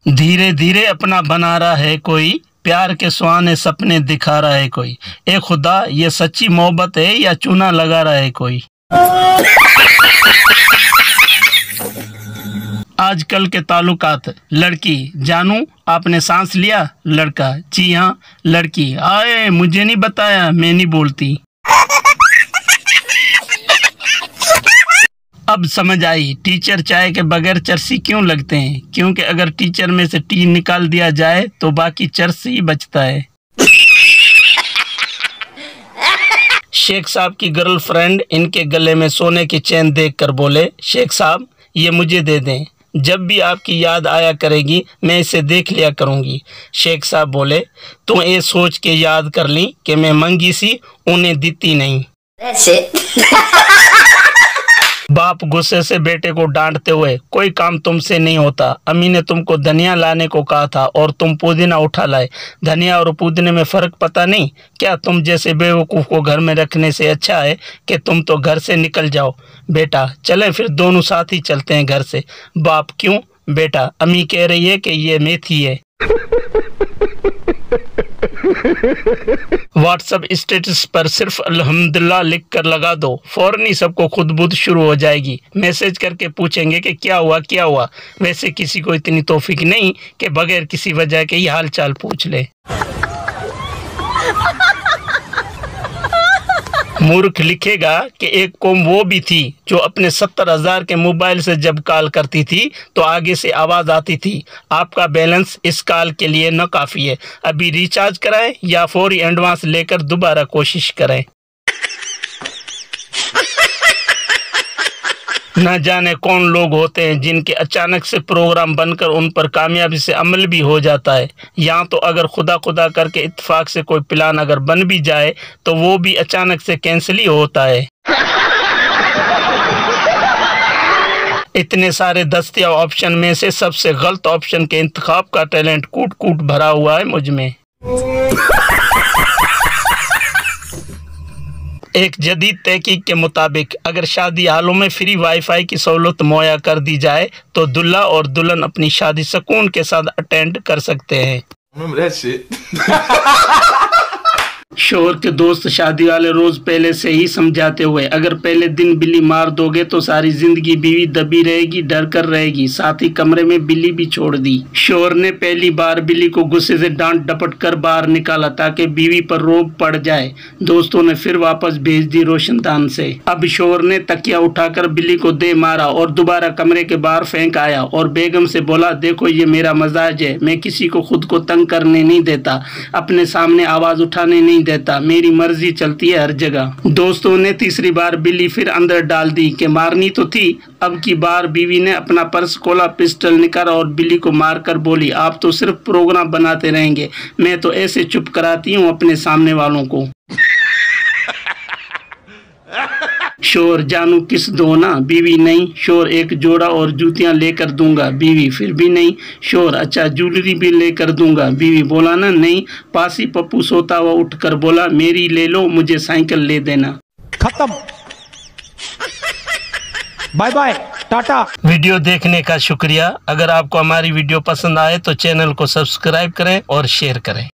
धीरे धीरे अपना बना रहा है कोई, प्यार के सुहाने सपने दिखा रहा है कोई। ए खुदा, ये सच्ची मोहब्बत है या चूना लगा रहा है कोई। आजकल के ताल्लुकात। लड़की, जानू आपने सांस लिया? लड़का, जी हाँ। लड़की, आए मुझे नहीं बताया, मैं नहीं बोलती। अब समझ आई टीचर चाय के बगैर चरसी क्यों लगते हैं, क्योंकि अगर टीचर में से टी निकाल दिया जाए तो बाकी चरस ही बचता है। शेख साहब की गर्लफ्रेंड इनके गले में सोने की चेन देखकर बोले, शेख साहब ये मुझे दे दें, जब भी आपकी याद आया करेगी मैं इसे देख लिया करूंगी। शेख साहब बोले, तुम ये सोच के याद कर ली कि मैं मंगी सी उन्हें दीती नहीं। बाप गुस्से से बेटे को डांटते हुए, कोई काम तुमसे नहीं होता, अम्मी ने तुमको धनिया लाने को कहा था और तुम पुदीना उठा लाए। धनिया और पुदीने में फर्क पता नहीं क्या? तुम जैसे बेवकूफ़ को घर में रखने से अच्छा है कि तुम तो घर से निकल जाओ। बेटा, चलें फिर दोनों साथ ही चलते हैं घर से। बाप, क्यों? बेटा, अम्मी कह रही है कि ये मेथी है। व्हाट्सएप स्टेटस पर सिर्फ अल्हम्दुलिल्लाह लिख कर लगा दो, फौरन ही सबको खुदबुद शुरू हो जाएगी। मैसेज करके पूछेंगे कि क्या हुआ क्या हुआ। वैसे किसी को इतनी तौफीक नहीं कि बगैर किसी वजह के ही हाल चाल पूछ ले। मूर्ख लिखेगा कि एक कौम वो भी थी जो अपने 70,000 के मोबाइल से जब कॉल करती थी तो आगे से आवाज़ आती थी, आपका बैलेंस इस कॉल के लिए न काफ़ी है, अभी रिचार्ज कराएं या फौरी एडवांस लेकर दोबारा कोशिश करें। न जाने कौन लोग होते हैं जिनके अचानक से प्रोग्राम बनकर उन पर कामयाबी से अमल भी हो जाता है, या तो अगर खुदा खुदा करके इत्तेफाक से कोई प्लान अगर बन भी जाए तो वो भी अचानक से कैंसिल ही होता है। इतने सारे दस्तियाब ऑप्शन में से सबसे गलत ऑप्शन के इंतखाब का टैलेंट कूट कूट भरा हुआ है मुझ में। एक जदीद तहकीक के मुताबिक अगर शादी हालों में फ्री वाईफाई की सहूलत मुहैया कर दी जाए तो दूल्हा और दुल्हन अपनी शादी सुकून के साथ अटेंड कर सकते हैं। शोहर के दोस्त शादी वाले रोज पहले से ही समझाते हुए, अगर पहले दिन बिल्ली मार दोगे तो सारी जिंदगी बीवी दबी रहेगी, डर कर रहेगी, साथ ही कमरे में बिल्ली भी छोड़ दी। शोहर ने पहली बार बिल्ली को गुस्से से डांट डपट कर बाहर निकाला ताकि बीवी पर रोब पड़ जाए। दोस्तों ने फिर वापस भेज दी रोशनदान से। अब शोहर ने तकिया उठाकर बिल्ली को दे मारा और दोबारा कमरे के बाहर फेंक आया और बेगम से बोला, देखो ये मेरा मजाज है, मैं किसी को खुद को तंग करने नहीं देता, अपने सामने आवाज उठाने नहीं देता, मेरी मर्जी चलती है हर जगह। दोस्तों ने तीसरी बार बिल्ली फिर अंदर डाल दी कि मारनी तो थी। अब की बार बीवी ने अपना पर्स खोला, पिस्टल निकाला और बिल्ली को मारकर बोली, आप तो सिर्फ प्रोग्राम बनाते रहेंगे, मैं तो ऐसे चुप कराती हूँ अपने सामने वालों को। शोर, जानू किस दो ना? बीवी, नहीं। शोर, एक जोड़ा और जूतियां लेकर दूंगा। बीवी, फिर भी नहीं। शोर, अच्छा ज्वेलरी भी लेकर दूंगा। बीवी, बोला ना नहीं। पासी पप्पू सोता हुआ उठकर बोला, मेरी ले लो, मुझे साइकिल ले देना। खत्म, बाय बाय, टाटा। वीडियो देखने का शुक्रिया। अगर आपको हमारी वीडियो पसंद आए तो चैनल को सब्सक्राइब करें और शेयर करें।